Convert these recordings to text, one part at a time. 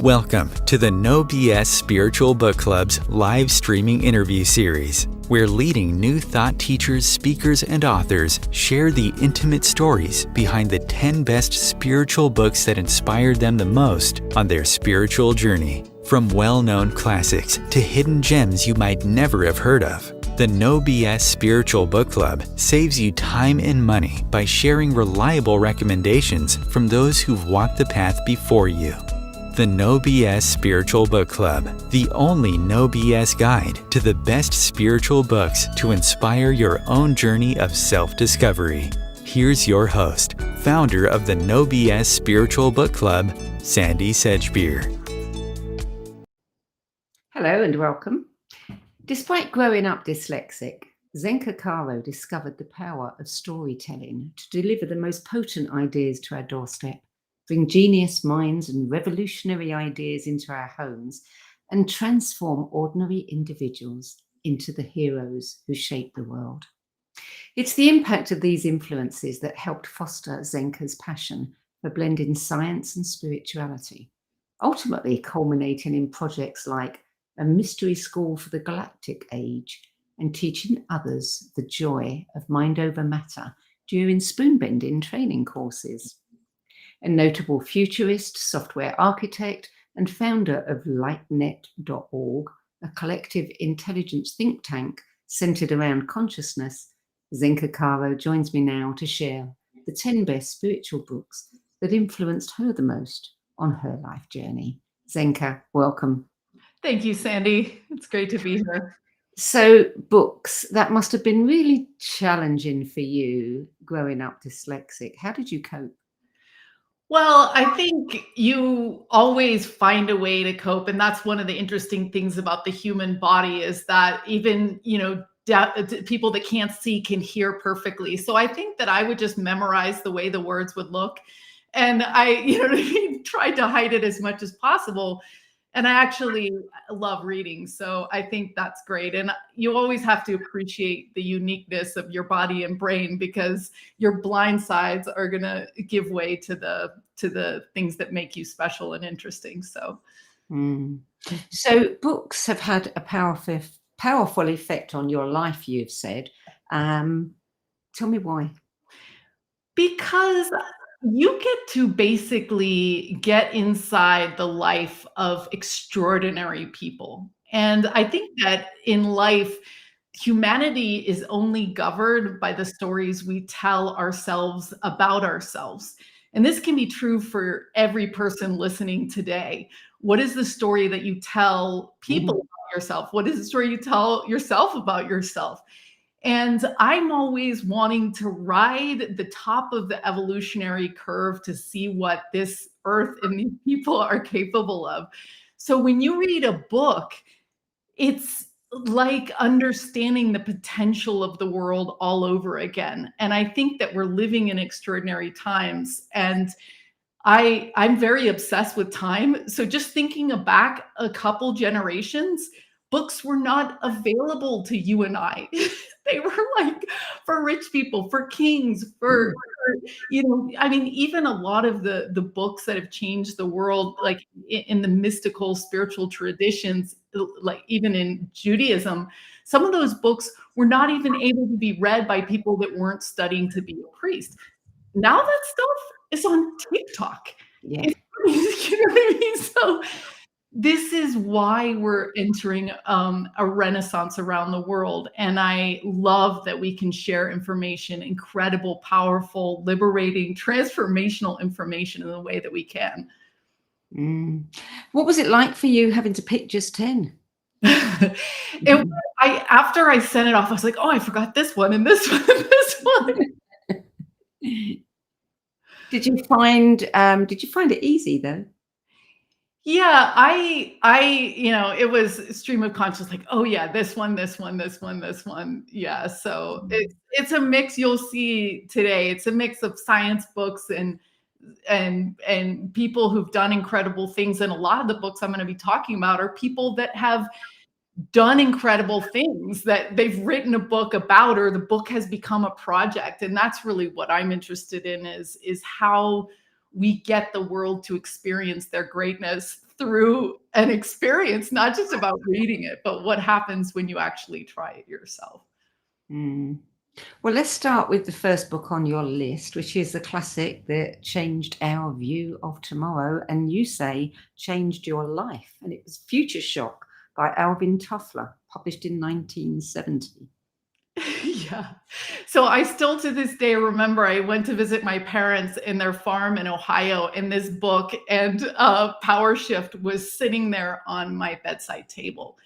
Welcome to the No BS Spiritual Book Club's live streaming interview series, where leading new thought teachers, speakers, and authors share the intimate stories behind the 10 best spiritual books that inspired them the most on their spiritual journey. From well-known classics to hidden gems you might never have heard of, the No BS Spiritual Book Club saves you time and money by sharing reliable recommendations from those who've walked the path before you. The No BS Spiritual Book Club, the only no BS guide to the best spiritual books to inspire your own journey of self-discovery. Here's your host, founder of the No BS Spiritual Book Club, Sandie Sedgbeer. Hello and welcome. Despite growing up dyslexic, Zenka Caro discovered the power of storytelling to deliver the most potent ideas to our doorstep, bring genius minds and revolutionary ideas into our homes, and transform ordinary individuals into the heroes who shape the world. It's the impact of these influences that helped foster Zenka's passion for blending science and spirituality, ultimately culminating in projects like a mystery school for the Galactic Age and teaching others the joy of mind over matter during spoon-bending training courses. A notable futurist, software architect, and founder of LightNet.org, a collective intelligence think tank centered around consciousness, Zenka Caro joins me now to share the 10 best spiritual books that influenced her the most on her life journey. Zenka, welcome. Thank you, Sandie. It's great to be here. So, books, that must have been really challenging for you growing up dyslexic. How did you cope? Well, I think you always find a way to cope. And that's one of the interesting things about the human body is that even, people that can't see can hear perfectly. So I think that I would just memorize the way the words would look. And I, tried to hide it as much as possible. And I actually love reading. So I think that's great. And you always have to appreciate the uniqueness of your body and brain because your blind sides are going to give way to the things that make you special and interesting. So, So books have had a powerful effect on your life, you've said. Tell me why. Because you get to basically get inside the life of extraordinary people. And I think that in life, humanity is only governed by the stories we tell ourselves about ourselves. And this can be true for every person listening today. What is the story that you tell people about yourself? What is the story you tell yourself about yourself? And I'm always wanting to ride the top of the evolutionary curve to see what this earth and these people are capable of. So when you read a book, it's like understanding the potential of the world all over again. And I think that we're living in extraordinary times. And I'm very obsessed with time. So just thinking back a couple generations, books were not available to you and I. They were like for rich people, for kings, even a lot of the books that have changed the world, like in the mystical spiritual traditions, like even in Judaism, some of those books were not even able to be read by people that weren't studying to be a priest. Now that stuff is on TikTok. Yeah. You know what I mean? So this is why we're entering a renaissance around the world. And I love that we can share information, incredible, powerful, liberating, transformational information in the way that we can. What was it like for you having to pick just 10? After I sent it off, I was like, oh, I forgot this one and this one and this one. Did you find it easy though? Yeah, it was stream of consciousness, like, oh yeah, this one, this one, this one, this one. Yeah. So it's a mix you'll see today. It's a mix of science books and people who've done incredible things. And a lot of the books I'm going to be talking about are people that have done incredible things that they've written a book about, or the book has become a project. And that's really what I'm interested in is how we get the world to experience their greatness through an experience, not just about reading it, but what happens when you actually try it yourself. Mm. Well, let's start with the first book on your list, which is a classic that changed our view of tomorrow, and you say changed your life. And it was Future Shock by Alvin Toffler, published in 1970. Yeah. So I still to this day remember I went to visit my parents in their farm in Ohio in this book, and Power Shift was sitting there on my bedside table.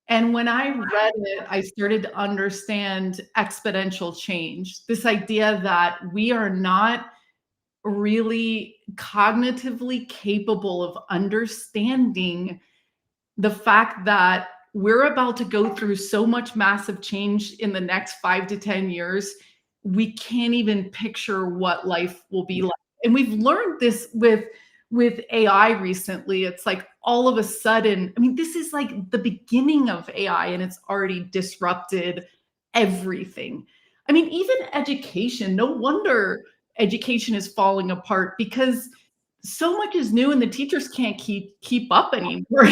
And when I read it, I started to understand exponential change, this idea that we are not really cognitively capable of understanding the fact that we're about to go through so much massive change in the next 5 to 10 years, we can't even picture what life will be like. And we've learned this with AI recently. It's like all of a sudden, I mean, this is like the beginning of AI and it's already disrupted everything. I mean, even education, no wonder education is falling apart because so much is new and the teachers can't keep up anymore.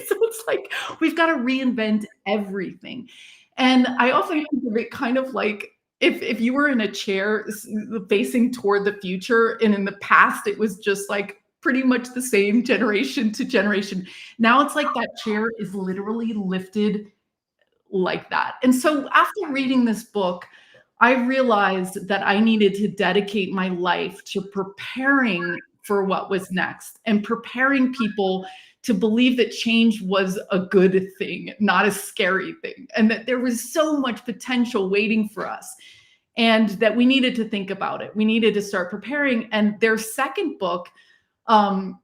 So it's like we've got to reinvent everything. And I often think of it kind of like if you were in a chair facing toward the future, and in the past it was just like pretty much the same generation to generation. Now it's like that chair is literally lifted like that. And so after reading this book, I realized that I needed to dedicate my life to preparing for what was next and preparing people to believe that change was a good thing, not a scary thing, and that there was so much potential waiting for us and that we needed to think about it. We needed to start preparing. And their second book, Power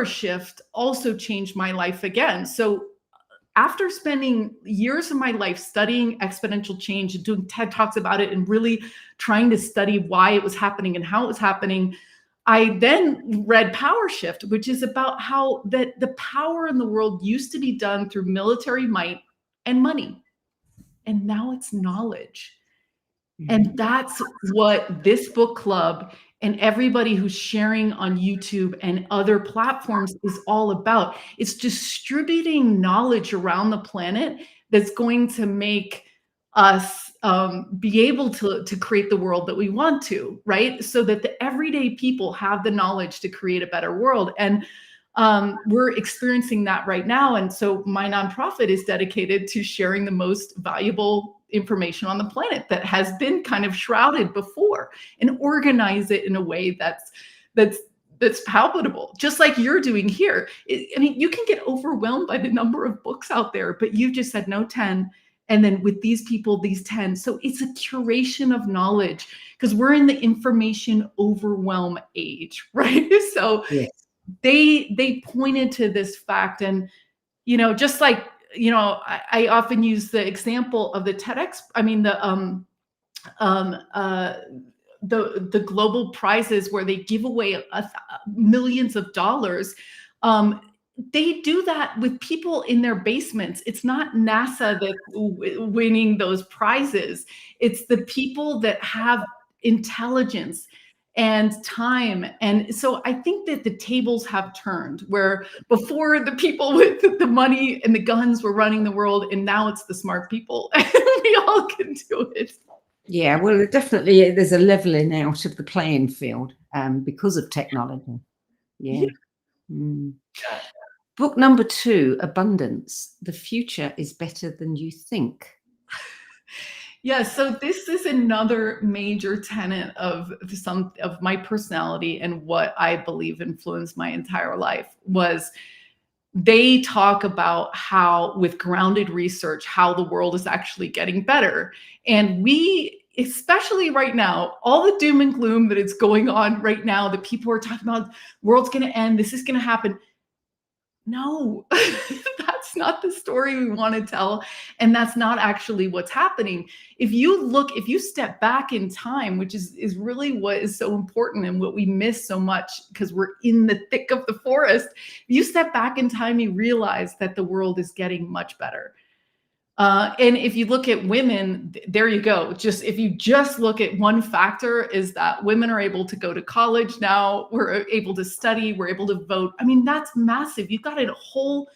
Shift, also changed my life again. So after spending years of my life studying exponential change and doing TED Talks about it and really trying to study why it was happening and how it was happening, I then read Power Shift, which is about how that the power in the world used to be done through military might and money. And now it's knowledge. And that's what this book club and everybody who's sharing on YouTube and other platforms is all about. It's distributing knowledge around the planet that's going to make us be able to create the world that we want to, right? So that the everyday people have the knowledge to create a better world. And we're experiencing that right now. And so my nonprofit is dedicated to sharing the most valuable information on the planet that has been kind of shrouded before and organize it in a way that's palatable, just like you're doing here. I mean, you can get overwhelmed by the number of books out there, but you've just said no 10. And then with these people, these 10. So it's a curation of knowledge because we're in the information overwhelm age, right? So Yes. they pointed to this fact. And, you know, just like, you know, I often use the example of the TEDx, I mean, the global prizes where they give away millions of dollars. They do that with people in their basements. It's not NASA that's winning those prizes. It's the people that have intelligence and time. And so I think that the tables have turned, where before the people with the money and the guns were running the world, and now it's the smart people. We all can do it. Yeah, well, definitely there's a leveling out of the playing field because of technology. Yeah. Book number 2, Abundance. The future is better than you think. Yeah, so this is another major tenet of some of my personality and what I believe influenced my entire life. Was they talk about how, with grounded research, how the world is actually getting better. And we, especially right now, all the doom and gloom that is going on right now, that people are talking about, world's going to end, this is going to happen. No, that's not the story we want to tell. And that's not actually what's happening. If you step back in time, which is really what is so important and what we miss so much because we're in the thick of the forest. If you step back in time, you realize that the world is getting much better. And if you look at women, there you go. Just if you just look at one factor, is that women are able to go to college now. We're able to study. We're able to vote. I mean, that's massive. You've got a whole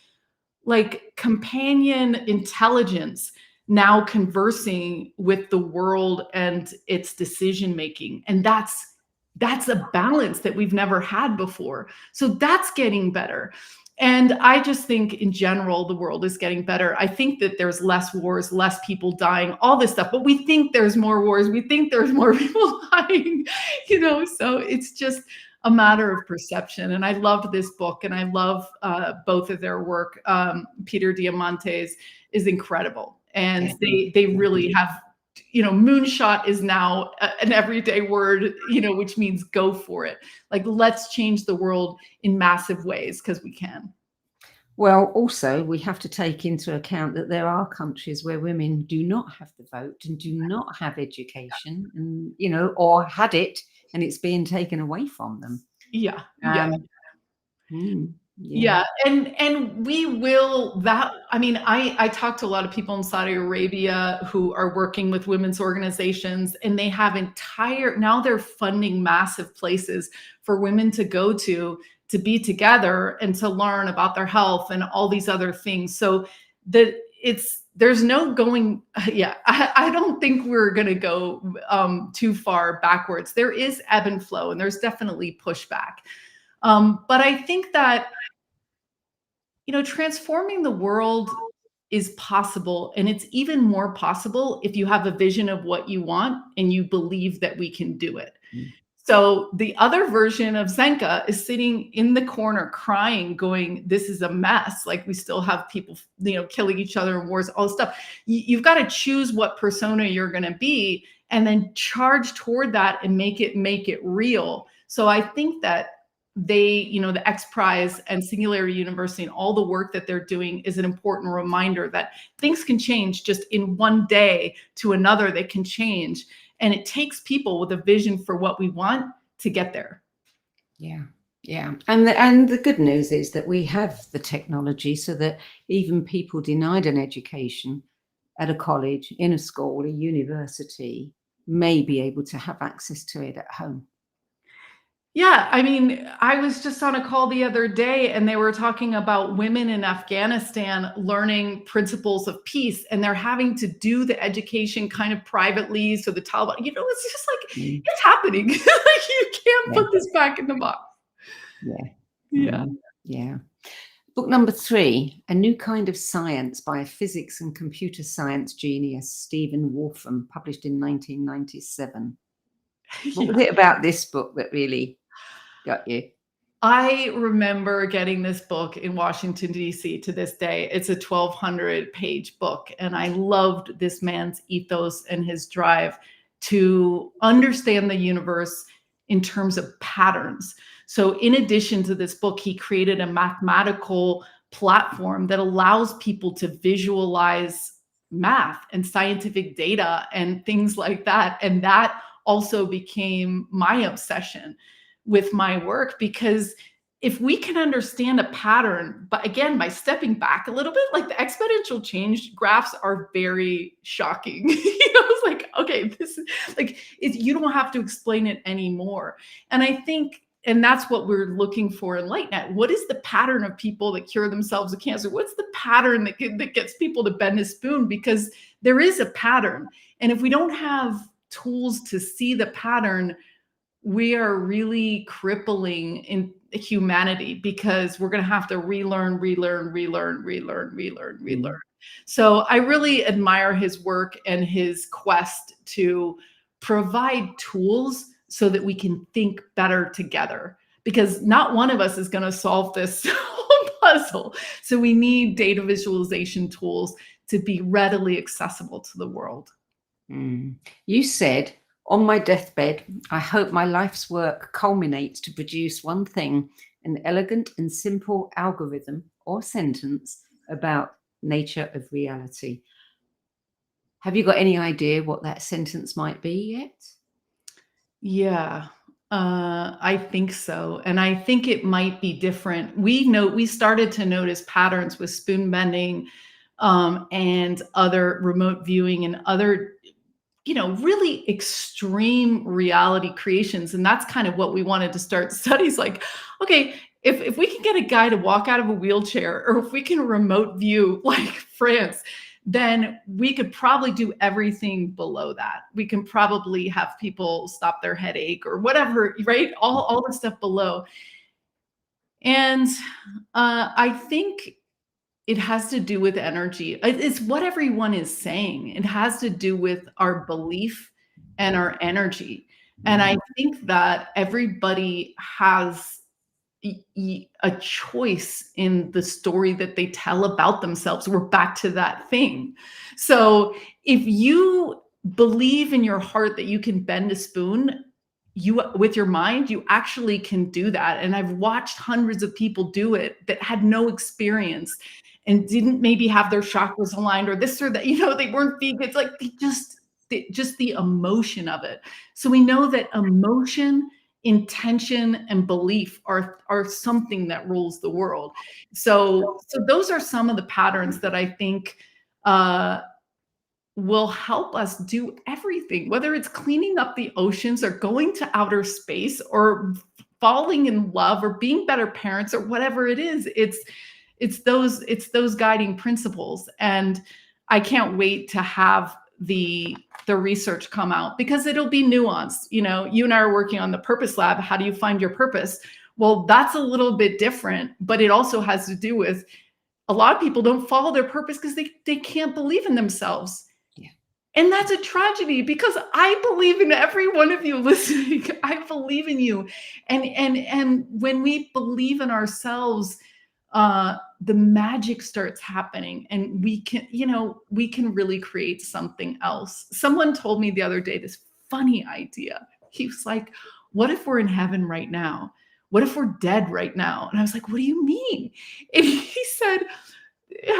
like companion intelligence now conversing with the world and its decision making, and that's a balance that we've never had before. So that's getting better. And I just think in general, the world is getting better. I think that there's less wars, less people dying, all this stuff, but we think there's more wars. We think there's more people dying, so it's just a matter of perception. And I loved this book, and I love both of their work. Peter Diamandis is incredible. And they really have, moonshot is now an everyday word, which means go for it. Like, let's change the world in massive ways because we can. Well, also, we have to take into account that there are countries where women do not have the vote and do not have education, and, or had it and it's being taken away from them. Yeah. Yeah. And we will I talk to a lot of people in Saudi Arabia who are working with women's organizations, and they have now they're funding massive places for women to go to be together and to learn about their health and all these other things. So there's no going. I don't think we're going to go too far backwards. There is ebb and flow, and there's definitely pushback. But I think that, transforming the world is possible, and it's even more possible if you have a vision of what you want and you believe that we can do it. So the other version of Zenka is sitting in the corner crying, going, this is a mess. Like, we still have people, killing each other in wars, all this stuff. You've got to choose what persona you're going to be and then charge toward that and make it real. So I think that the X Prize and Singularity University and all the work that they're doing is an important reminder that things can change just in one day to another. They can change. And it takes people with a vision for what we want to get there. Yeah. And the good news is that we have the technology so that even people denied an education at a college, in a school, a university, may be able to have access to it at home. Yeah, I was just on a call the other day, and they were talking about women in Afghanistan learning principles of peace, and they're having to do the education kind of privately. So the Taliban, it's just like, it's happening. Like, you can't put this back in the box. Yeah. Book number 3, A New Kind of Science by a physics and computer science genius, Stephen Wolfram, published in 1997. What was it about this book that really got you? I remember getting this book in Washington, D.C. to this day. It's a 1,200-page book, and I loved this man's ethos and his drive to understand the universe in terms of patterns. So in addition to this book, he created a mathematical platform that allows people to visualize math and scientific data and things like that. And that also became my obsession with my work, because if we can understand a pattern, but again, by stepping back a little bit, like the exponential change graphs are very shocking. It's like, okay, this is like, you don't have to explain it anymore. And I think, and that's what we're looking for in LightNet. What is the pattern of people that cure themselves of cancer? What's the pattern that gets people to bend a spoon? Because there is a pattern. And if we don't have tools to see the pattern, we are really crippling in humanity, because we're going to have to relearn. So I really admire his work and his quest to provide tools so that we can think better together, because not one of us is going to solve this whole puzzle. So we need data visualization tools to be readily accessible to the world. You said, on my deathbed, I hope my life's work culminates to produce one thing, an elegant and simple algorithm or sentence about nature of reality. Have you got any idea what that sentence might be yet? Yeah, I think so. And I think it might be different. We started to notice patterns with spoon bending and other remote viewing and other, really extreme reality creations. And that's kind of what we wanted to start studies like, okay, if we can get a guy to walk out of a wheelchair, or if we can remote view like France, then we could probably do everything below that. We can probably have people stop their headache or whatever, right? All the stuff below. And I think it has to do with energy. It's what everyone is saying. It has to do with our belief and our energy. And I think that everybody has a choice in the story that they tell about themselves. We're back to that thing. So if you believe in your heart that you can bend a spoon, with your mind, you actually can do that. And I've watched hundreds of people do it that had no experience and didn't maybe have their chakras aligned or this or that, they weren't vegan. It's like just the emotion of it. So we know that emotion, intention, and belief are something that rules the world. So those are some of the patterns that I think will help us do everything, whether it's cleaning up the oceans or going to outer space or falling in love or being better parents or whatever it is. It's those guiding principles. And I can't wait to have the research come out, because it'll be nuanced. You and I are working on the Purpose Lab. How do you find your purpose? Well, that's a little bit different, but it also has to do with a lot of people don't follow their purpose because they can't believe in themselves. And that's a tragedy, because I believe in every one of you listening. I believe in you. And when we believe in ourselves, the magic starts happening, and we can really create something else. Someone told me the other day this funny idea. He was like, what if we're in heaven right now? What if we're dead right now? And I was like, what do you mean? And he said,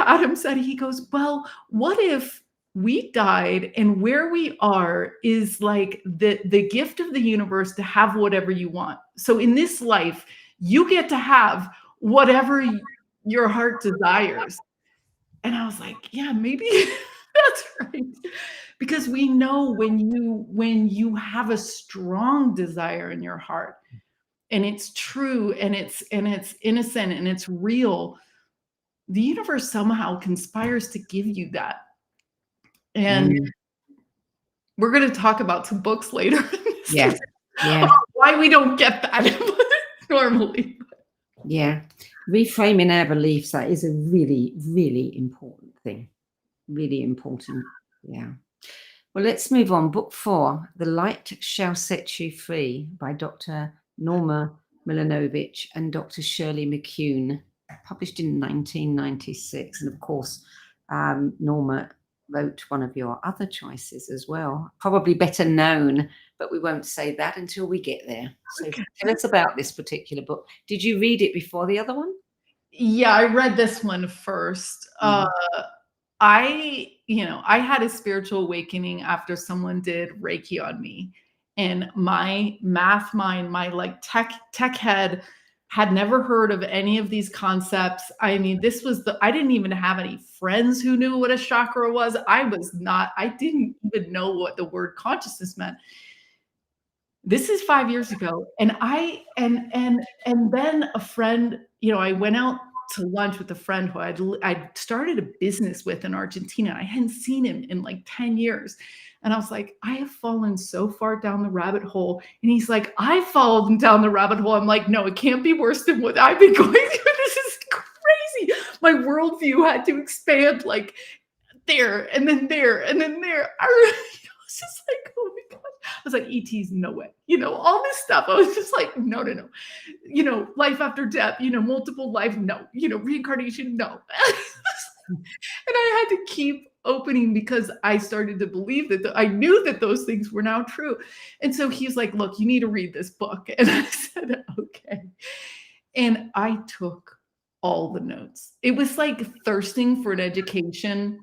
Adam said, he goes, well, what if we died and where we are is like the gift of the universe to have whatever you want. So in this life, you get to have whatever your heart desires. And I was like, yeah, maybe that's right. Because we know when you have a strong desire in your heart, and it's true, and it's innocent, and it's real, the universe somehow conspires to give you that. And we're going to talk about some books later. Yeah. Why we don't get that normally. Yeah. Reframing our beliefs, that is a really, really important thing. Really important. Yeah. Well, let's move on. Book 4, The Light Shall Set You Free, by Dr. Norma Milanovic and Dr. Shirley McCune, published in 1996. And of course, Norma wrote one of your other choices as well, probably better known, but we won't say that until we get there. So tell us about this particular book. Did you read it before the other one? Yeah, I read this one first. I had a spiritual awakening after someone did Reiki on me, and my math mind, my like tech head, had never heard of any of these concepts. I mean, I didn't even have any friends who knew what a chakra was. I didn't even know what the word consciousness meant. This is 5 years ago. And then a friend, I went out to lunch with a friend who I'd started a business with in Argentina. I hadn't seen him in like 10 years. And I was like, I have fallen so far down the rabbit hole. And he's like, I followed down the rabbit hole. I'm like, no, it can't be worse than what I've been going through. This is crazy. My worldview had to expand like there and then there and then there. I was just like, oh my God. I was like, ET's no way. All this stuff. I was just like, no. Life after death, multiple life, no. Reincarnation, no. And I had to keep opening because I started to believe that I knew that those things were now true. And so he's like, look, you need to read this book. And I said, okay. And I took all the notes. It was like thirsting for an education.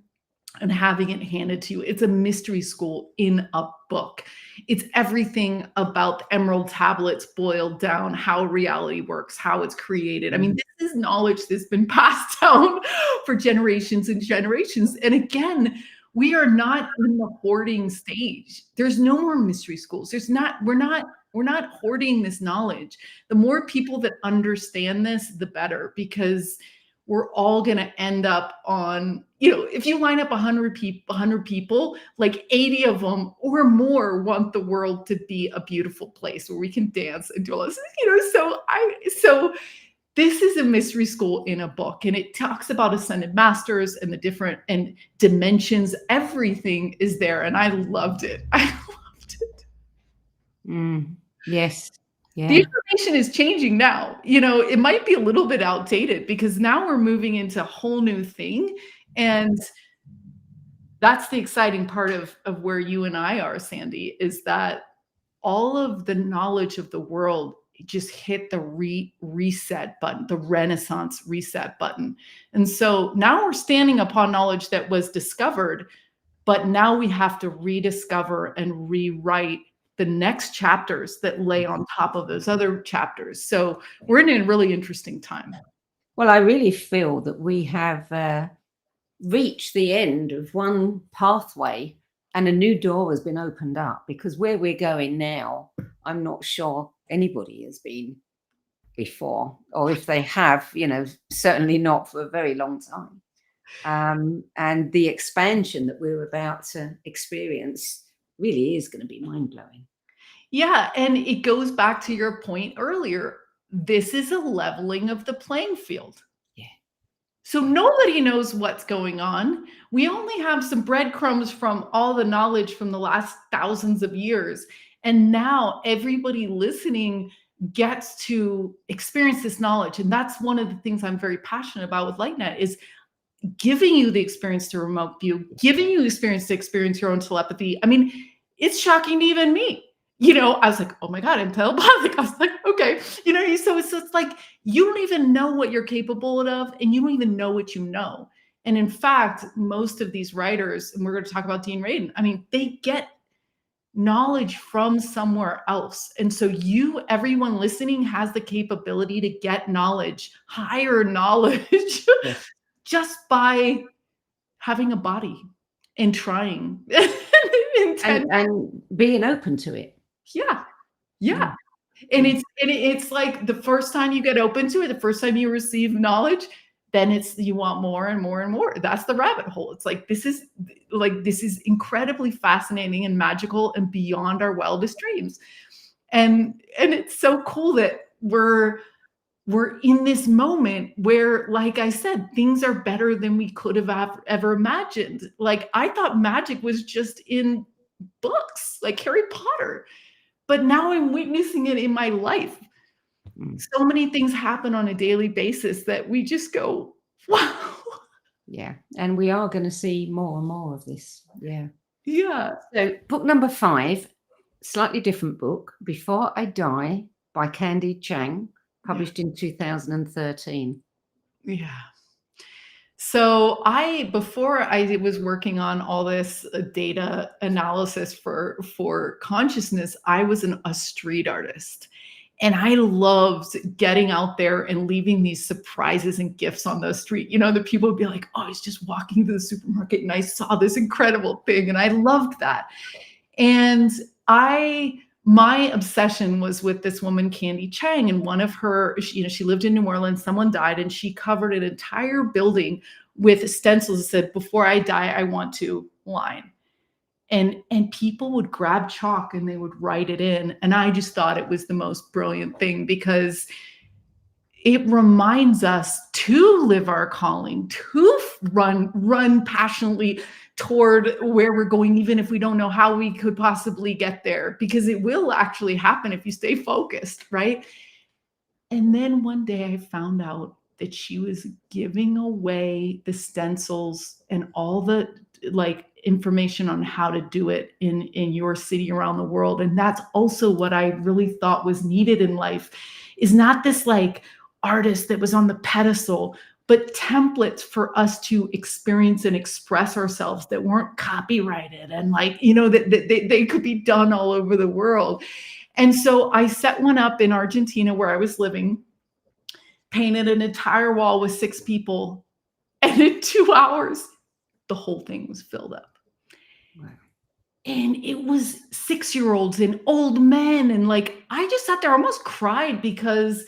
and having it handed to you. It's a mystery school in a book. It's everything about the emerald tablets boiled down, how reality works, how it's created. I mean, this is knowledge that's been passed down for generations and generations. And again, we are not in the hoarding stage. There's no more mystery schools. We're not hoarding this knowledge. The more people that understand this, the better, because we're all going to end up on, if you line up 100 people, like 80 of them or more want the world to be a beautiful place where we can dance and do all this, so this is a mystery school in a book, and it talks about ascended masters and the different and dimensions. Everything is there, and I loved it. I loved it. Yes. Yeah. The information is changing now. It might be a little bit outdated because now we're moving into a whole new thing. And that's the exciting part of where you and I are, Sandie, is that all of the knowledge of the world just hit the reset button, the Renaissance reset button. And so now we're standing upon knowledge that was discovered, but now we have to rediscover and rewrite the next chapters that lay on top of those other chapters. So we're in a really interesting time. Well, I really feel that we have reached the end of one pathway and a new door has been opened up, because where we're going now, I'm not sure anybody has been before, or if they have, certainly not for a very long time. And the expansion that we're about to experience really is going to be mind-blowing. Yeah, and it goes back to your point earlier. This is a leveling of the playing field. Yeah. So nobody knows what's going on. We only have some breadcrumbs from all the knowledge from the last thousands of years. And now everybody listening gets to experience this knowledge. And that's one of the things I'm very passionate about with LightNet, is giving you the experience to remote view, giving you the experience to experience your own telepathy. I mean, it's shocking to even me. I was like, oh my God, I'm telepathic. I was like, okay. So it's like, you don't even know what you're capable of, and you don't even know what you know. And in fact, most of these writers, and we're going to talk about Dean Radin, I mean, they get knowledge from somewhere else. And so everyone listening has the capability to get knowledge, higher knowledge, just by having a body and trying and being open to it. Yeah. And it's like the first time you get open to it, the first time you receive knowledge, then you want more and more and more. That's the rabbit hole. It's like, this is incredibly fascinating and magical and beyond our wildest dreams. And it's so cool that we're in this moment where, like I said, things are better than we could have ever imagined. Like, I thought magic was just in books like Harry Potter, but now I'm witnessing it in my life. So many things happen on a daily basis that we just go, wow. Yeah. And we are going to see more and more of this. Yeah. Yeah. So book number 5, slightly different book, Before I Die by Candy Chang, published in 2013. Yeah. So before I was working on all this data analysis for consciousness, I was a street artist. And I loved getting out there and leaving these surprises and gifts on the street. The people would be like, oh, I was just walking to the supermarket and I saw this incredible thing. And I loved that. And my obsession was with this woman, Candy Chang, and one of her, she lived in New Orleans, someone died, and she covered an entire building with stencils that said, before I die, I want to line. And people would grab chalk and they would write it in. And I just thought it was the most brilliant thing, because it reminds us to live our calling, to run passionately toward where we're going, even if we don't know how we could possibly get there, because it will actually happen if you stay focused, right? And then one day I found out that she was giving away the stencils and all the information on how to do it in your city around the world. And that's also what I really thought was needed in life, is not this artist that was on the pedestal, but templates for us to experience and express ourselves that weren't copyrighted and like, that they could be done all over the world. And so I set one up in Argentina where I was living, painted an entire wall with 6 people, and in 2 hours, the whole thing was filled up. Wow. And it was 6-year-olds and old men. And like, I just sat there, almost cried, because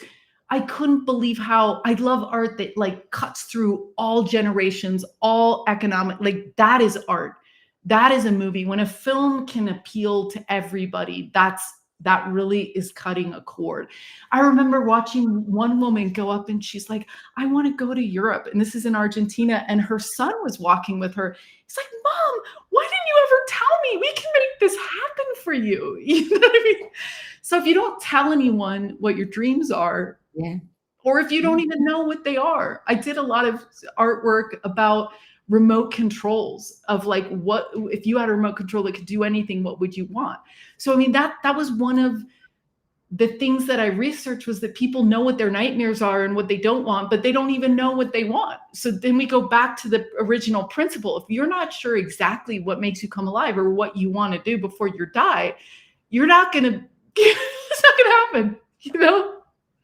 I couldn't believe how I love art that like cuts through all generations, all economic, like that is art. That is a movie. When a film can appeal to everybody, that really is cutting a chord. I remember watching one woman go up and she's like, I want to go to Europe. And this is in Argentina. And her son was walking with her. He's like, Mom, why didn't you ever tell me? We can make this happen for you. You know what I mean? So if you don't tell anyone what your dreams are, or if you don't even know what they are. I did a lot of artwork about remote controls of like, what if you had a remote control that could do anything, what would you want? So I mean, that was one of the things that I researched, was that people know what their nightmares are and what they don't want, but they don't even know what they want. So then we go back to the original principle. If you're not sure exactly what makes you come alive or what you want to do before you die, you're not gonna it's not gonna happen,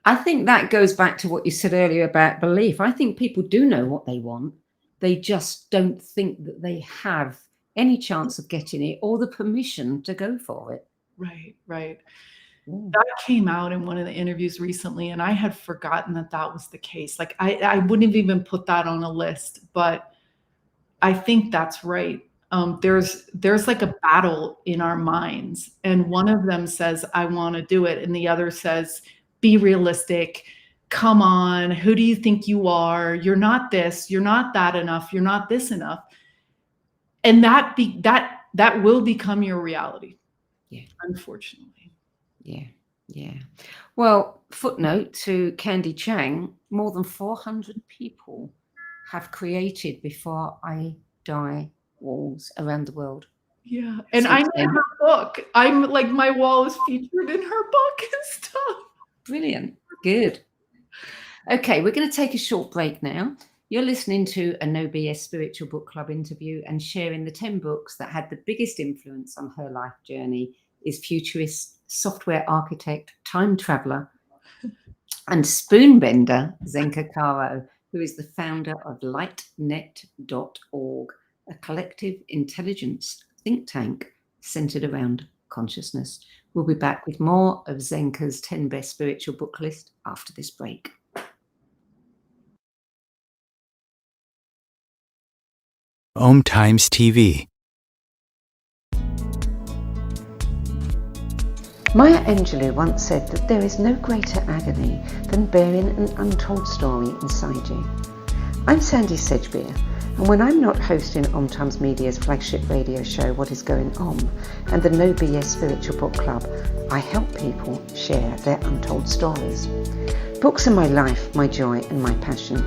I think that goes back to what you said earlier about belief. I think people do know what they want. They just don't think that they have any chance of getting it or the permission to go for it. Right. That came out in one of the interviews recently, and I had forgotten that was the case. Like I wouldn't have even put that on a list, but I think that's right. There's like a battle in our minds, and one of them says, I want to do it. And the other says, be realistic. Come on. Who do you think you are? You're not this, you're not that enough. You're not this enough. And that will become your reality. Yeah. Unfortunately. Yeah. Well, footnote to Candy Chang, more than 400 people have created Before I Die walls around the world. Yeah. And I'm in her book. I'm like, my wall is featured in her book and stuff. Brilliant. Good. Okay, we're going to take a short break now. You're listening to a No BS Spiritual Book Club interview, and sharing the 10 books that had the biggest influence on her life journey is futurist, software architect, time traveler, and spoonbender Zenka Caro, who is the founder of LightNet.org, a collective intelligence think tank centered around consciousness. We'll be back with more of Zenka's 10 best spiritual book list after this break. Om Times TV. Maya Angelou once said that there is no greater agony than bearing an untold story inside you. I'm Sandie Sedgbeer, and when I'm not hosting Om Times Media's flagship radio show What Is Going On and the No BS Spiritual Book Club, I help people share their untold stories. Books are my life, my joy and my passion,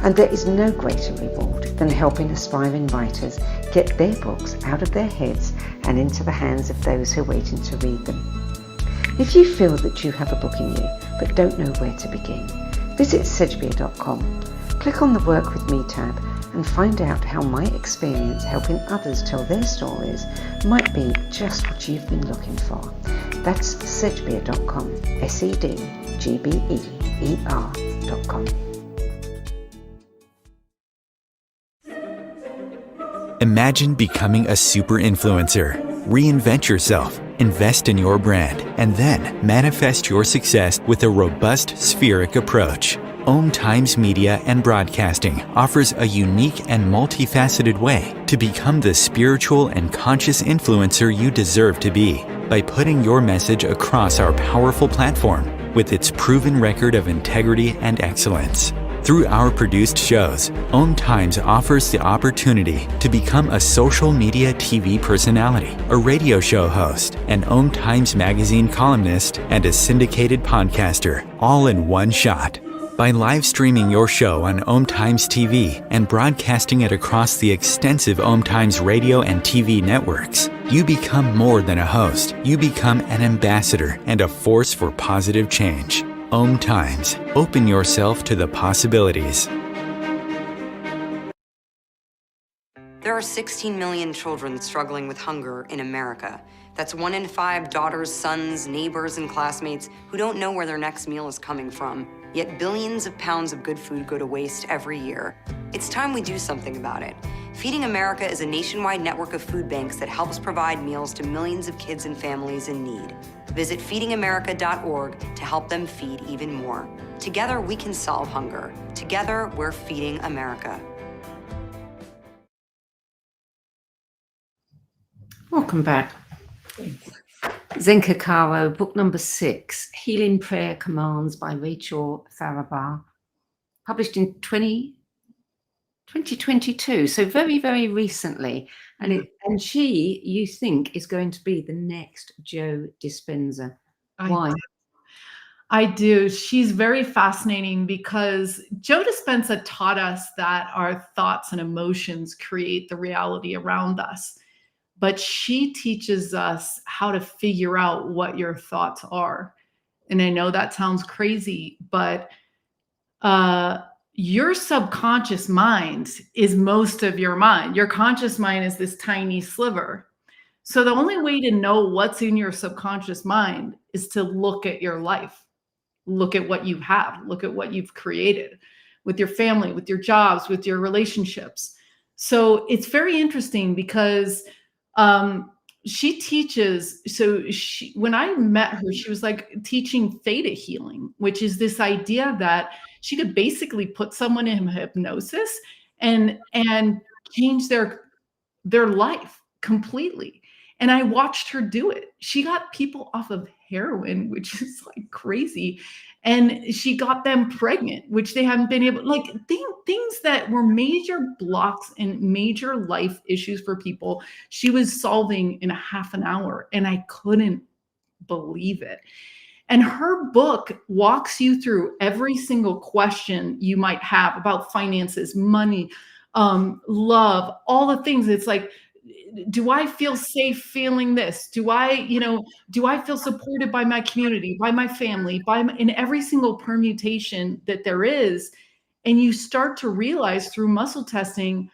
and there is no greater reward than helping aspiring writers get their books out of their heads and into the hands of those who are waiting to read them. If you feel that you have a book in you but don't know where to begin, visit Sedgbeer.com, click on the Work With Me tab and find out how my experience helping others tell their stories might be just what you've been looking for. That's Sedgbeer.com, SEDGBEER.com. Imagine becoming a super influencer. Reinvent yourself, invest in your brand, and then manifest your success with a robust spheric approach. Om Times Media and Broadcasting offers a unique and multifaceted way to become the spiritual and conscious influencer you deserve to be by putting your message across our powerful platform with its proven record of integrity and excellence. Through our produced shows, Om Times offers the opportunity to become a social media TV personality, a radio show host, an Om Times magazine columnist, and a syndicated podcaster, all in one shot. By live streaming your show on Om Times TV and broadcasting it across the extensive Om Times radio and TV networks, you become more than a host. You become an ambassador and a force for positive change. Om Times. Open yourself to the possibilities. There are 16 million children struggling with hunger in America. That's 1 in 5 daughters, sons, neighbors, and classmates who don't know where their next meal is coming from. Yet billions of pounds of good food go to waste every year. It's time we do something about it. Feeding America is a nationwide network of food banks that helps provide meals to millions of kids and families in need. Visit feedingamerica.org to help them feed even more. Together, we can solve hunger. Together, we're feeding America. Welcome back. Zenka Caro, book number 6, Healing Prayer Commands by Rachel Farabaugh, published in 2022, so very, very recently. And she, you think, is going to be the next Joe Dispenza. Why? I do. She's very fascinating because Joe Dispenza taught us that our thoughts and emotions create the reality around us. But she teaches us how to figure out what your thoughts are. And I know that sounds crazy, but your subconscious mind is most of your mind. Your conscious mind is this tiny sliver. So the only way to know what's in your subconscious mind is to look at your life. Look at what you have. Look at what you've created with your family, with your jobs, with your relationships. So it's very interesting because she teaches, when I met her, she was like teaching theta healing, which is this idea that she could basically put someone in hypnosis and change their life completely. And I watched her do it. She got people off of heroin, which is like crazy. And she got them pregnant, which they haven't been able, like things that were major blocks and major life issues for people, she was solving in a half an hour. And I couldn't believe it. And her book walks you through every single question you might have about finances, money, love, all the things. It's like, do I feel safe feeling this? Do I feel supported by my community, by my family, in every single permutation that there is? And you start to realize through muscle testing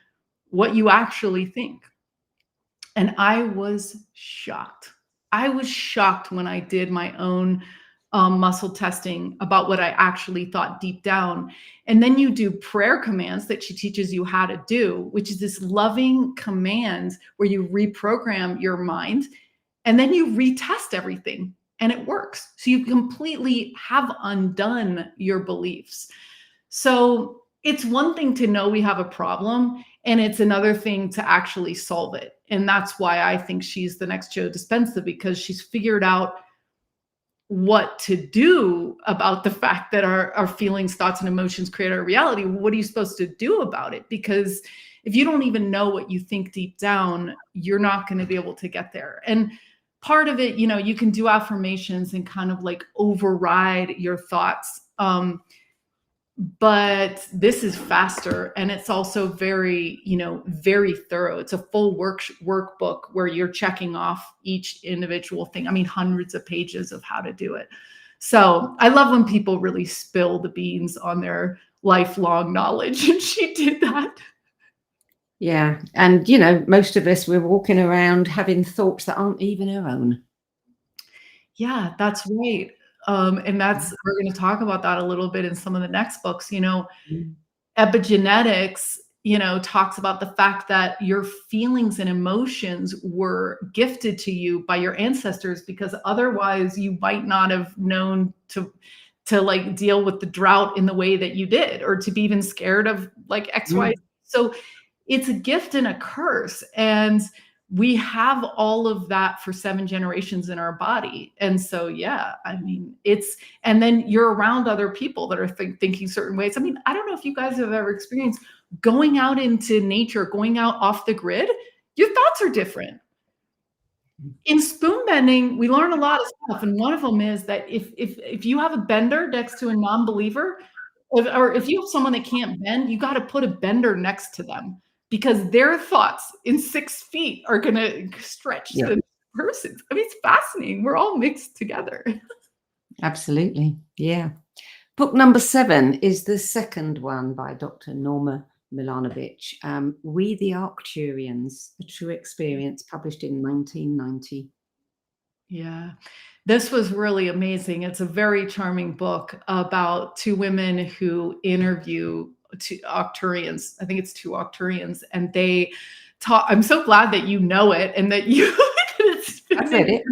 what you actually think. And I was shocked. I was shocked when I did my own muscle testing about what I actually thought deep down. And then you do prayer commands that she teaches you how to do, which is this loving command where you reprogram your mind and then you retest everything and it works. So you completely have undone your beliefs. So it's one thing to know we have a problem, and it's another thing to actually solve it. And that's why I think she's the next Joe Dispenza, because she's figured out what to do about the fact that our feelings, thoughts, and emotions create our reality. What are you supposed to do about it? Because if you don't even know what you think deep down, you're not going to be able to get there. And part of it, you can do affirmations and kind of like override your thoughts. But this is faster, and it's also very, very thorough. It's a full workbook where you're checking off each individual thing. I mean, hundreds of pages of how to do it. So I love when people really spill the beans on their lifelong knowledge, and she did that. Yeah. And, most of us, we're walking around having thoughts that aren't even our own. Yeah, that's right. And we're going to talk about that a little bit in some of the next books. Epigenetics, talks about the fact that your feelings and emotions were gifted to you by your ancestors, because otherwise you might not have known to like deal with the drought in the way that you did, or to be even scared of like X, Y. So it's a gift and a curse. And we have all of that for 7 generations in our body. And so, yeah, I mean, and then you're around other people that are thinking certain ways. I mean, I don't know if you guys have ever experienced going out into nature, going out off the grid, your thoughts are different. In spoon bending, we learn a lot of stuff. And one of them is that if you have a bender next to a non-believer, or if you have someone that can't bend, you got to put a bender next to them, because their thoughts in 6 feet are going to stretch the person. I mean, it's fascinating. We're all mixed together. Absolutely. Yeah. Book number 7 is the second one by Dr. Norma Milanovic. We the Arcturians, a true experience, published in 1990. Yeah, this was really amazing. It's a very charming book about two women who interview two Arcturians. I think it's two Arcturians, and they talk. I'm so glad that you know it and that you. I've read it.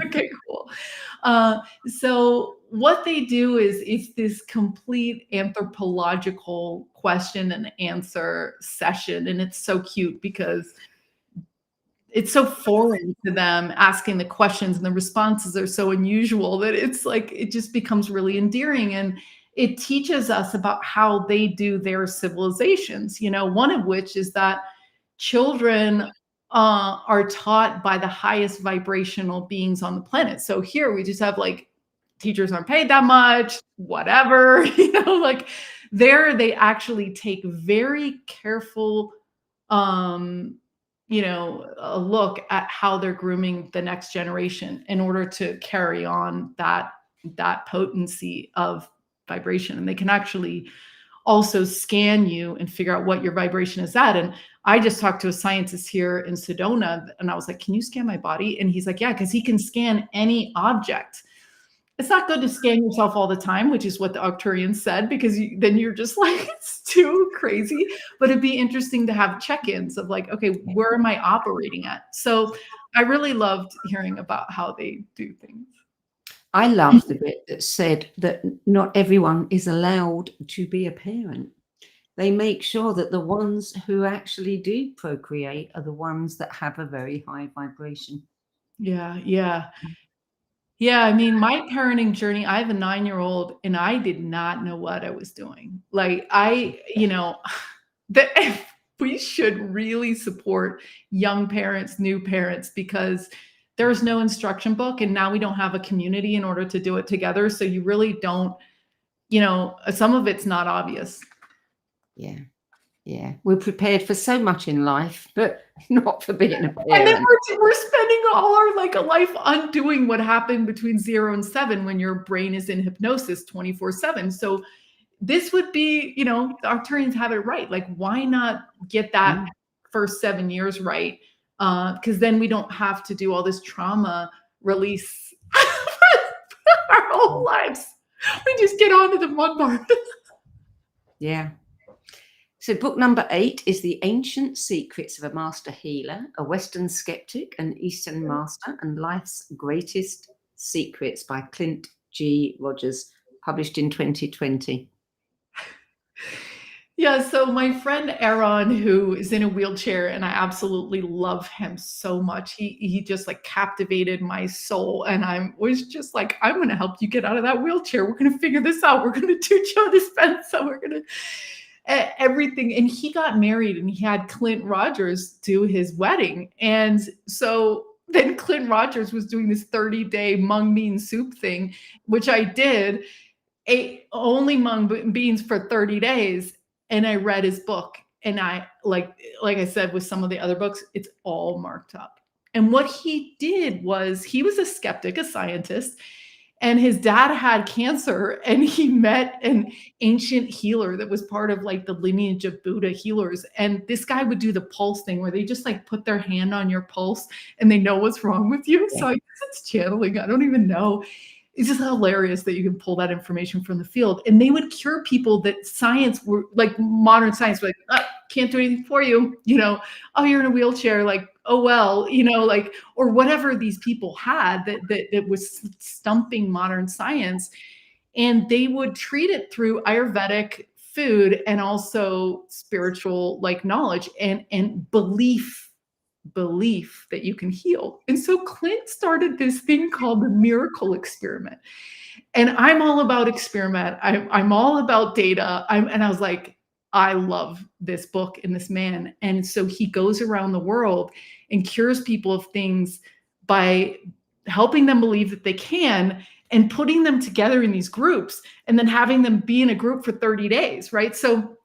Okay, cool. So what they do is it's this complete anthropological question and answer session, and it's so cute because it's so foreign to them asking the questions, and the responses are so unusual that it's like it just becomes really endearing, and it teaches us about how they do their civilizations. One of which is that children are taught by the highest vibrational beings on the planet. So here we just have like teachers aren't paid that much, whatever, like there they actually take very careful a look at how they're grooming the next generation in order to carry on that potency of vibration. And they can actually also scan you and figure out what your vibration is at. And I just talked to a scientist here in Sedona, and I was like, can you scan my body? And he's like, yeah, because he can scan any object. It's not good to scan yourself all the time, which is what the Arcturians said, because then you're just like, it's too crazy. But it'd be interesting to have check-ins of like, okay, where am I operating at? So I really loved hearing about how they do things. I love the bit that said that not everyone is allowed to be a parent. They make sure that the ones who actually do procreate are the ones that have a very high vibration. Yeah, yeah. Yeah, I mean, my parenting journey, I have a 9-year-old and I did not know what I was doing. Like we should really support young parents, new parents, because there's no instruction book and now we don't have a community in order to do it together. So you really don't, some of it's not obvious. Yeah. Yeah, we're prepared for so much in life, but not for being a parent. And then we're spending all our life undoing what happened between 0 and 7 when your brain is in hypnosis 24/7. So this would be, the Arcturians have it right. Like, why not get that first 7 years right? Because then we don't have to do all this trauma release our whole lives. We just get on to the fun part. Yeah. So book number 8 is The Ancient Secrets of a Master Healer, a Western Skeptic, an Eastern Master, and Life's Greatest Secrets by Clint G. Rogers, published in 2020. Yeah, so my friend Aaron, who is in a wheelchair, and I absolutely love him so much. He just like captivated my soul, and I was just like, I'm going to help you get out of that wheelchair. We're going to figure this out. We're going to do Joe Dispenza. We're going to everything. And he got married and he had Clint Rogers do his wedding. And so then Clint Rogers was doing this 30-day mung bean soup thing, which I did, ate only mung beans for 30 days. And I read his book. And I, like I said, with some of the other books, it's all marked up. And what he did was he was a skeptic, a scientist, and his dad had cancer, and he met an ancient healer that was part of like the lineage of Buddha healers. And this guy would do the pulse thing where they just like put their hand on your pulse and they know what's wrong with you. So I guess it's channeling. I don't even know. It's just hilarious that you can pull that information from the field. And they would cure people that science were like modern science were like, can't do anything for you. Oh, you're in a wheelchair. Like, oh, well, like, or whatever these people had that was stumping modern science. And they would treat it through Ayurvedic food and also spiritual like knowledge and belief that you can heal. And so Clint started this thing called the miracle experiment. And I'm all about experiment. I'm all about data. And I was like, I love this book and this man. And so he goes around the world and cures people of things by helping them believe that they can and putting them together in these groups and then having them be in a group for 30 days, right? So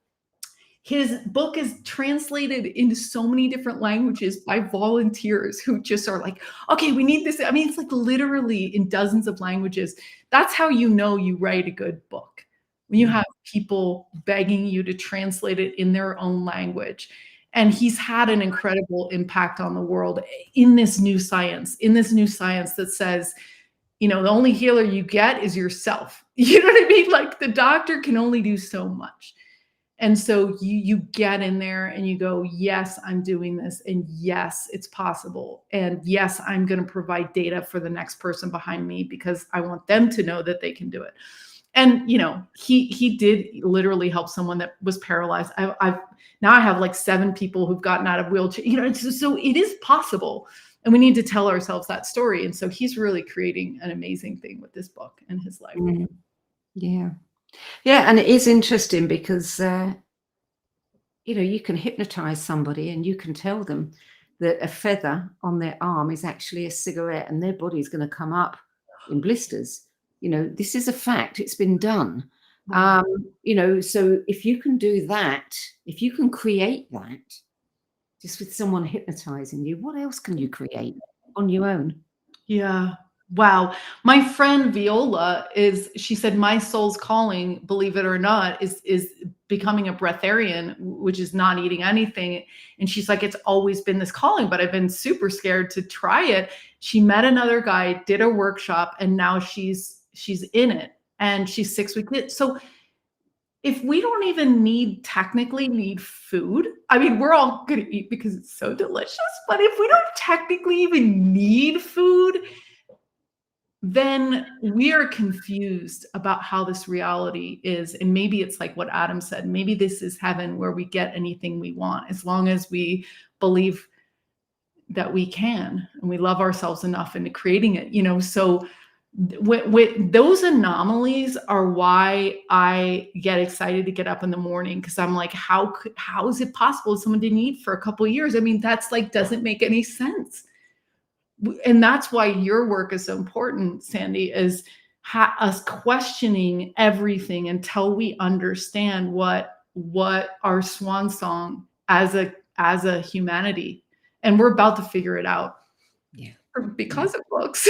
his book is translated into so many different languages by volunteers who just are like, okay, we need this. I mean, it's like literally in dozens of languages. That's how you know you write a good book, when you have people begging you to translate it in their own language. And he's had an incredible impact on the world in this new science that says, you know, the only healer you get is yourself. You know what I mean? Like the doctor can only do so much. And so you get in there and you go, yes, I'm doing this. And yes, it's possible. And yes, I'm going to provide data for the next person behind me because I want them to know that they can do it. And, you know, he did literally help someone that was paralyzed. Now I have like 7 people who've gotten out of wheelchair, you know, so it is possible. And we need to tell ourselves that story. And so he's really creating an amazing thing with this book and his life. Yeah. Yeah, and it is interesting because, you know, you can hypnotize somebody and you can tell them that a feather on their arm is actually a cigarette and their body's going to come up in blisters. You know, this is a fact. It's been done. You know, so if you can do that, if you can create that just with someone hypnotizing you, what else can you create on your own? Yeah. Wow. My friend Viola she said, my soul's calling, believe it or not, is becoming a breatharian, which is not eating anything. And she's like, it's always been this calling, but I've been super scared to try it. She met another guy, did a workshop, and now she's in it and she's 6 weeks in. So if we don't even technically need food, I mean, we're all going to eat because it's so delicious, but if we don't technically even need food, then we are confused about how this reality is. And maybe it's like what Adam said, maybe this is heaven where we get anything we want, as long as we believe that we can, and we love ourselves enough into creating it, you know? So with those anomalies are why I get excited to get up in the morning. Cause I'm like, how is it possible someone didn't eat for a couple of years? I mean, that's like, doesn't make any sense. And that's why your work is so important, Sandie, is us questioning everything until we understand what our swan song as a humanity. And we're about to figure it out. Yeah. Because of books.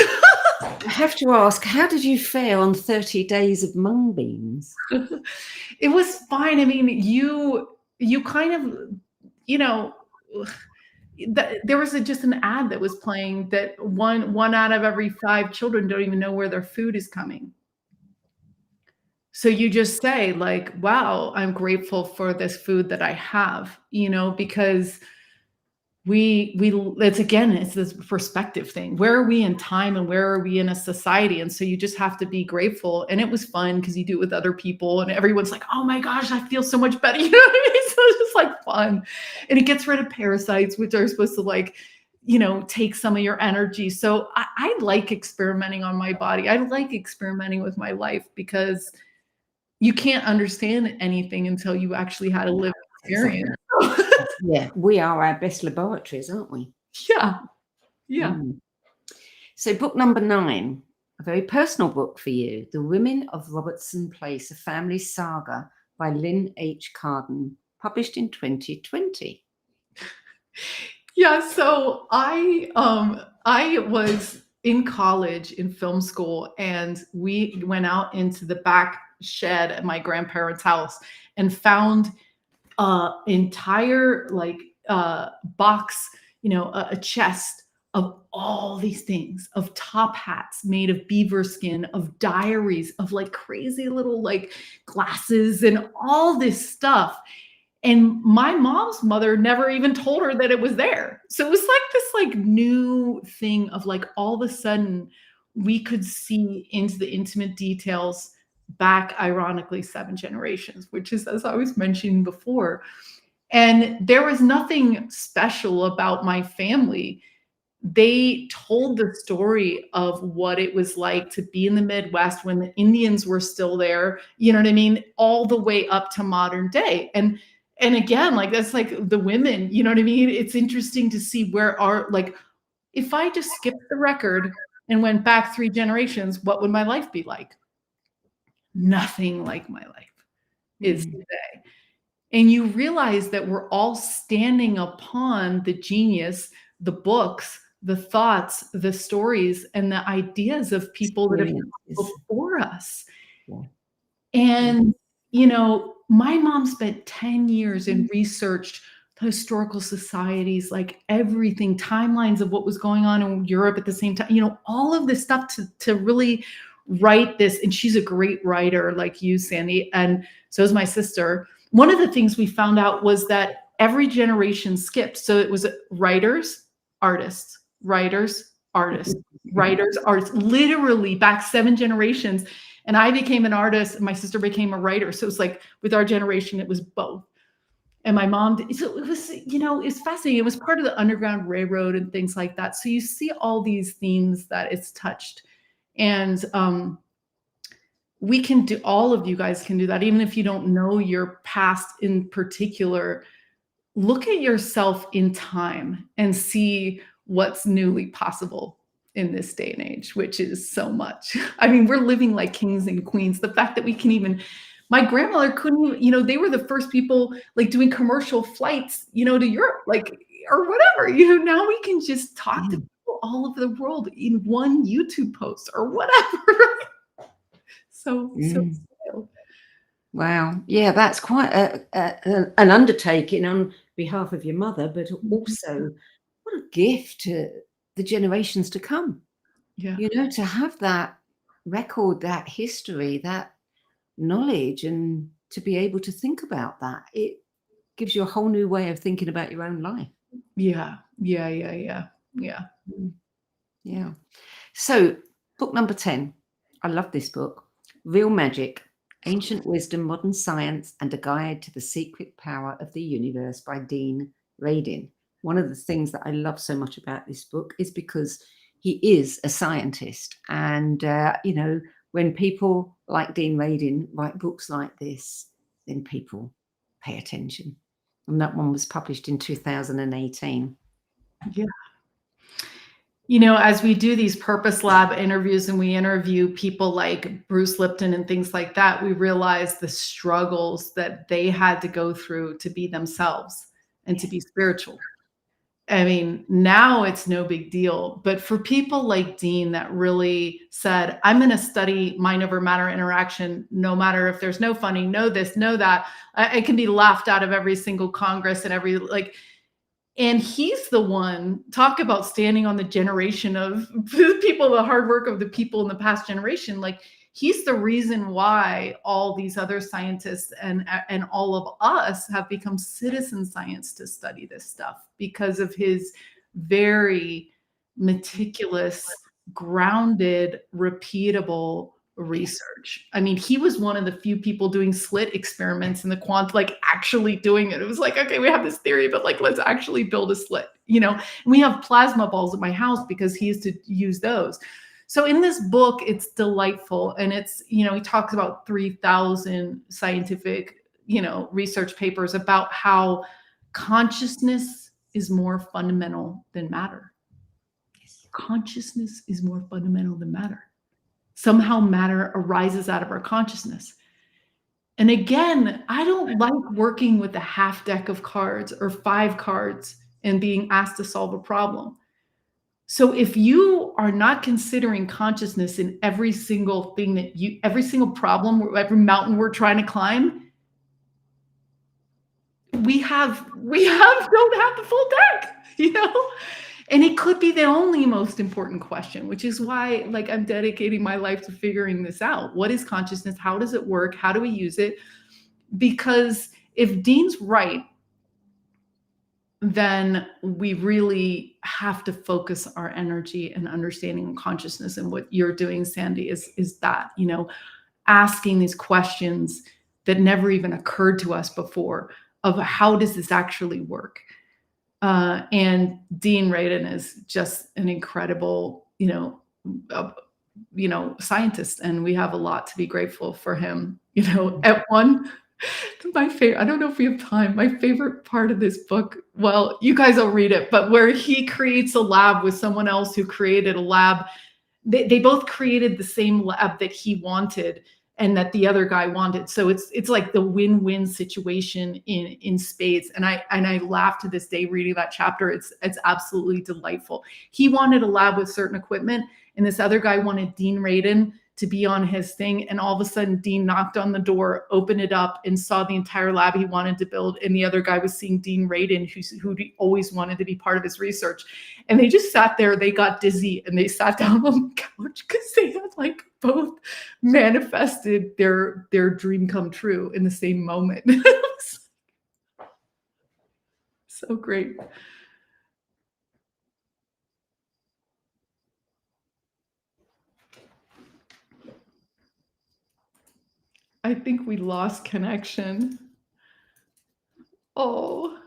I have to ask, how did you fare on 30 days of mung beans? It was fine. I mean, you kind of, you know, there was just an ad that was playing that one out of every 5 children don't even know where their food is coming. So you just say like, wow, I'm grateful for this food that I have, you know, because it's this perspective thing. Where are we in time and where are we in a society? And so you just have to be grateful. And it was fun because you do it with other people and everyone's like, oh my gosh, I feel so much better. You know what I mean? So it's just like fun. And it gets rid of parasites, which are supposed to like, you know, take some of your energy. So I like experimenting on my body. I like experimenting with my life because you can't understand anything until you actually had a lived experience. Yeah, we are our best laboratories, aren't we? Yeah. Yeah. So book number 9, a very personal book for you, The Women of Robertson Place, a family saga by Lynn H. Carden, published in 2020. Yeah, so I was in college in film school, and we went out into the back shed at my grandparents' house and found entire like box, you know, a chest of all these things, of top hats made of beaver skin, of diaries, of like crazy little like glasses and all this stuff. And my mom's mother never even told her that it was there. So it was like this like new thing of like all of a sudden we could see into the intimate details back, ironically, 7 generations, which is, as I was mentioning before. And there was nothing special about my family. They told the story of what it was like to be in the Midwest when the Indians were still there, you know what I mean? All the way up to modern day. And again, like that's like the women, you know what I mean? It's interesting to see where like, if I just skipped the record and went back 3 generations, what would my life be like? Nothing like my life is today. And you realize that we're all standing upon the genius, the books, the thoughts, the stories, and the ideas of people that have come before us. Yeah. And you know, my mom spent 10 years and researched historical societies, like everything, timelines of what was going on in Europe at the same time, you know, all of this stuff to really write this. And she's a great writer like you, Sandie. And so is my sister. One of the things we found out was that every generation skipped. So it was writers, artists, writers, artists, writers, artists, literally back 7 generations. And I became an artist and my sister became a writer. So it's like with our generation, it was both. And my mom did, so it was, you know, it's fascinating. It was part of the Underground Railroad and things like that. So you see all these themes that it's touched. And we can do, all of you guys can do that. Even if you don't know your past in particular, look at yourself in time and see what's newly possible in this day and age, which is so much. I mean, we're living like kings and queens. The fact that we can even, my grandmother couldn't even, you know, they were the first people like doing commercial flights, you know, to Europe, like, or whatever, you know, now we can just talk to people all over the world in one YouTube post or whatever. So wow. Yeah, that's quite an undertaking on behalf of your mother, but also what a gift to the generations to come. Yeah. You know, to have that record, that history, that knowledge, and to be able to think about that, it gives you a whole new way of thinking about your own life. Yeah. So book number 10, I love this book, Real Magic, Ancient Wisdom, Modern Science, and a Guide to the Secret Power of the Universe by Dean Radin. One of the things that I love so much about this book is because he is a scientist. And, you know, when people like Dean Radin write books like this, then people pay attention. And that one was published in 2018. Yeah. You know, as we do these Purpose Lab interviews and we interview people like Bruce Lipton and things like that, we realize the struggles that they had to go through to be themselves and to be spiritual. I mean, now it's no big deal. But for people like Dean that really said, I'm going to study mind over matter interaction, no matter if there's no funding, no this, no that, it can be laughed out of every single Congress and every, like, and he's the one, talk about standing on the generation of people, the hard work of the people in the past generation. Like, he's the reason why all these other scientists and all of us have become citizen science to study this stuff, because of his very meticulous, grounded, repeatable research. I mean, he was one of the few people doing slit experiments in the quant, like actually doing it. It was like, okay, we have this theory, but like, let's actually build a slit, you know. And we have plasma balls at my house because he used to use those. So in this book, it's delightful. And it's, you know, he talks about 3,000 scientific, you know, research papers about how consciousness is more fundamental than matter. Consciousness is more fundamental than matter. Somehow matter arises out of our consciousness. And again, I don't like working with a half deck of cards or 5 cards and being asked to solve a problem. So if you are not considering consciousness in every single thing that every single problem, every mountain we're trying to climb, we don't have the full deck, you know? And it could be the only most important question, which is why, like, I'm dedicating my life to figuring this out. What is consciousness? How does it work? How do we use it? Because if Dean's right, then we really have to focus our energy and understanding on consciousness. And what you're doing, Sandie, is that, you know, asking these questions that never even occurred to us before of how does this actually work? And Dean Radin is just an incredible, scientist, and we have a lot to be grateful for him. You know, at one, my favorite, I don't know if we have time, my favorite part of this book, well, you guys will read it, but where he creates a lab with someone else who created a lab. They both created the same lab that he wanted and that the other guy wanted. So it's like the win-win situation in spades. And I laugh to this day reading that chapter. It's absolutely delightful. He wanted a lab with certain equipment, and this other guy wanted Dean Radin to be on his thing. And all of a sudden, Dean knocked on the door, opened it up, and saw the entire lab he wanted to build. And the other guy was seeing Dean Radin, who always wanted to be part of his research. And they just sat there, they got dizzy, and they sat down on the couch because they had like both manifested their dream come true in the same moment. So great. I think we lost connection. Oh.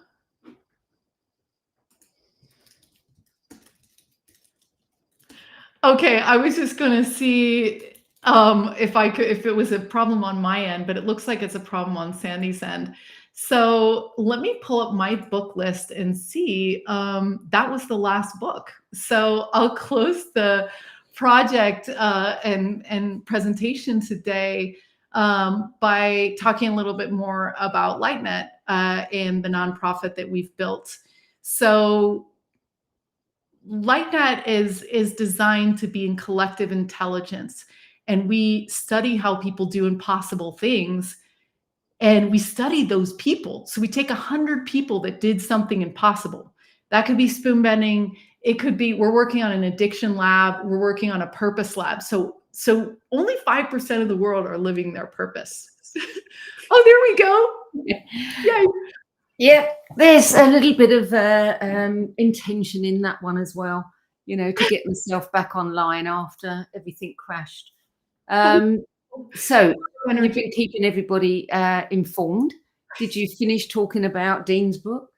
Okay, I was just gonna see if it was a problem on my end, but it looks like it's a problem on Sandie's end. So let me pull up my book list and see. That was the last book. So I'll close the project and presentation today by talking a little bit more about LightNet and the nonprofit that we've built. So LightNet is designed to be in collective intelligence, and we study how people do impossible things, and we study those people. So we take 100 people that did something impossible. That could be spoon bending. It could be, we're working on an addiction lab. We're working on a purpose lab. So only 5% of the world are living their purpose. Oh, there we go. Yay. Yeah, there's a little bit of intention in that one as well, you know, to get myself back online after everything crashed. So you've been keeping everybody informed. Did you finish talking about Dean's book?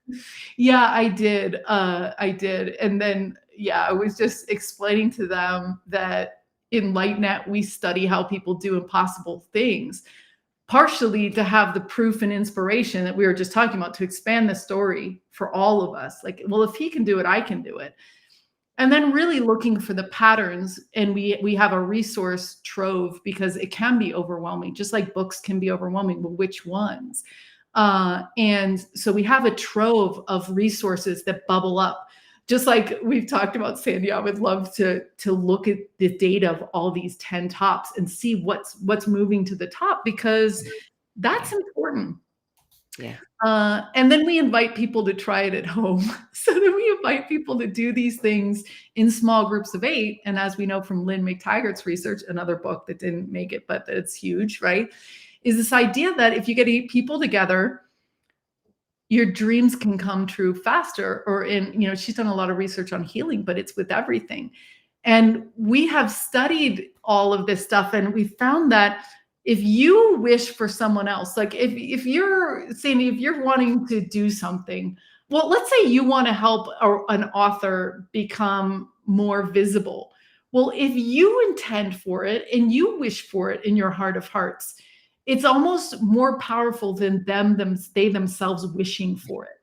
Yeah, I did. And then, yeah, I was just explaining to them that in LightNet, we study how people do impossible things, partially to have the proof and inspiration that we were just talking about, to expand the story for all of us. Like, well, if he can do it, I can do it. And then really looking for the patterns. And we have a resource trove, because it can be overwhelming, just like books can be overwhelming. Well, which ones? And so we have a trove of resources that bubble up. Just like we've talked about, Sandie, I would love to look at the data of all these 10 tops and see what's moving to the top, because that's important. Yeah. And then we invite people to try it at home. So then we invite people to do these things in small groups of 8. And as we know from Lynn McTaggart's research, another book that didn't make it, but it's huge, right? Is this idea that if you get 8 people together, your dreams can come true faster. Or she's done a lot of research on healing, but it's with everything. And we have studied all of this stuff, and we found that if you wish for someone else, like if you're Sandie, if you're wanting to do something, well, let's say you want to help an author become more visible. Well, if you intend for it and you wish for it in your heart of hearts, it's almost more powerful than they themselves wishing for it.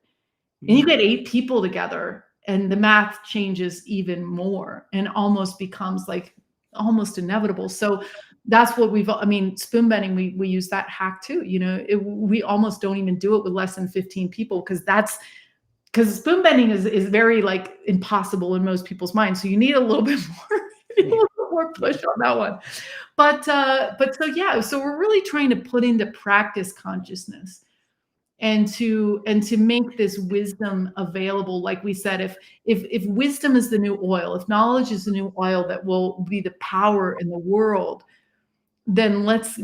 And you get 8 people together, and the math changes even more and almost becomes like almost inevitable. So that's what spoon bending, we use that hack too. We almost don't even do it with less than 15 people, because spoon bending is very like impossible in most people's minds. So you need a little bit more push on that one. But so we're really trying to put into practice consciousness and to make this wisdom available. Like we said, if wisdom is the new oil, if knowledge is the new oil that will be the power in the world, then let's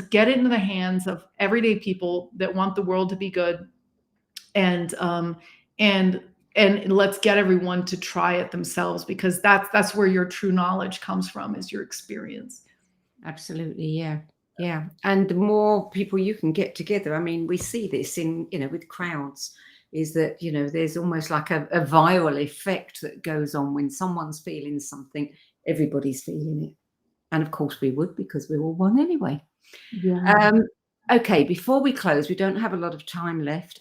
get it into the hands of everyday people that want the world to be good, and let's get everyone to try it themselves, because that's where your true knowledge comes from, is your experience. Absolutely, yeah. And the more people you can get together, I mean, we see this in with crowds, is that there's almost like a viral effect that goes on. When someone's feeling something, everybody's feeling it. And of course we would, because we're all one anyway. Yeah. Okay, before we close, we don't have a lot of time left.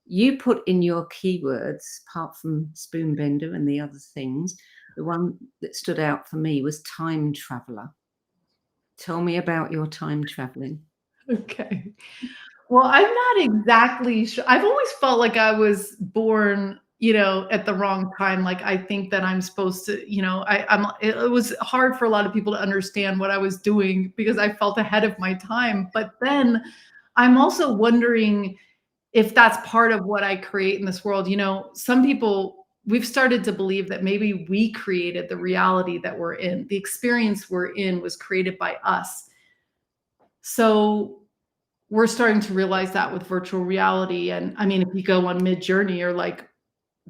You put in your keywords, apart from spoon bender and the other things, the one that stood out for me was time traveler. Tell me about your time traveling. Okay. Well, I'm not exactly sure. I've always felt like I was born at the wrong time. Like, I think that I'm supposed to, it was hard for a lot of people to understand what I was doing because I felt ahead of my time. But then I'm also wondering if that's part of what I create in this world. Some people, we've started to believe that maybe we created the reality that we're in. The experience we're in was created by us. So we're starting to realize that with virtual reality. And I mean, if you go on Mid-Journey, you're like,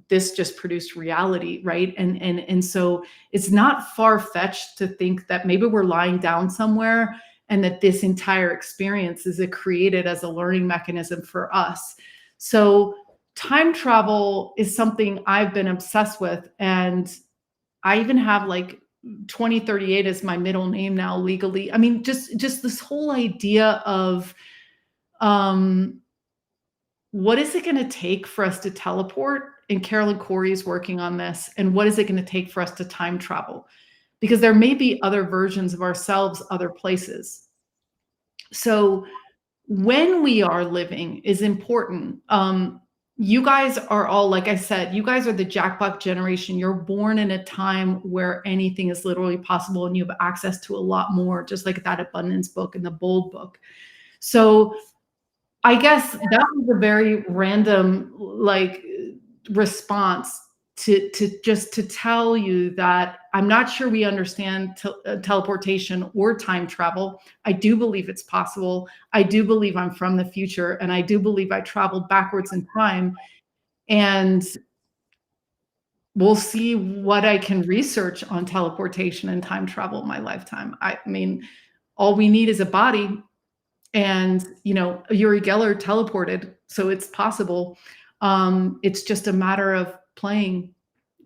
this just produced reality, right? And so it's not far-fetched to think that maybe we're lying down somewhere and that this entire experience is created as a learning mechanism for us. So time travel is something I've been obsessed with. And I even have like 2038 as my middle name now legally. I mean, just this whole idea of what is it going to take for us to teleport? And Carolyn Corey is working on this. And what is it going to take for us to time travel? Because there may be other versions of ourselves, other places. So when we are living is important. You guys are all, like I said, you guys are the jackpot generation. You're born in a time where anything is literally possible and you have access to a lot more, just like that abundance book and the bold book. So I guess that was a very random response to tell you that I'm not sure we understand teleportation or time travel. I do believe it's possible. I do believe I'm from the future, and I do believe I traveled backwards in time. And we'll see what I can research on teleportation and time travel in my lifetime. I mean, all we need is a body. And, Uri Geller teleported, so it's possible. It's just a matter of playing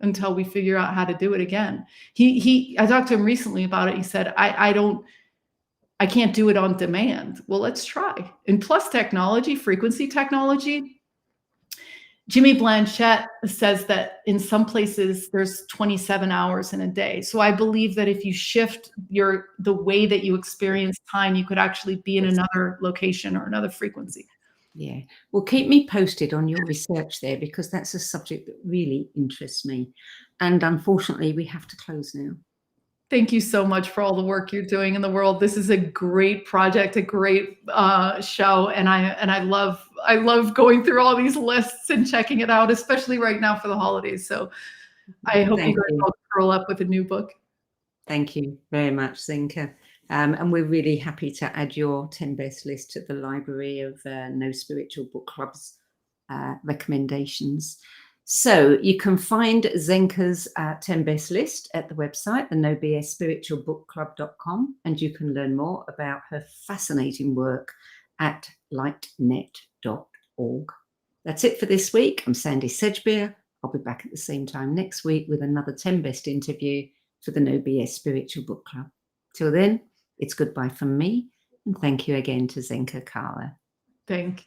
until we figure out how to do it again. I talked to him recently about it. He said, I can't do it on demand. Well, let's try. And plus technology, frequency technology. Jimmy Blanchett says that in some places there's 27 hours in a day. So I believe that if you shift the way that you experience time, you could actually be in another location or another frequency. Yeah. Well, keep me posted on your research there, because that's a subject that really interests me. And unfortunately, we have to close now. Thank you so much for all the work you're doing in the world. This is a great project, a great show, and I love going through all these lists and checking it out, especially right now for the holidays. So I hope you guys all curl up with a new book. Thank you very much, Zenka. And we're really happy to add your 10 best list to the library of No Spiritual Book Club's recommendations. So you can find Zenka's 10 best list at the website, the nobspiritualbookclub.com, and you can learn more about her fascinating work at lightnet.org. That's it for this week. I'm Sandie Sedgbeer. I'll be back at the same time next week with another 10 best interview for the No BS Spiritual Book Club. Till then, it's goodbye from me, and thank you again to Zenka Caro. Thank you.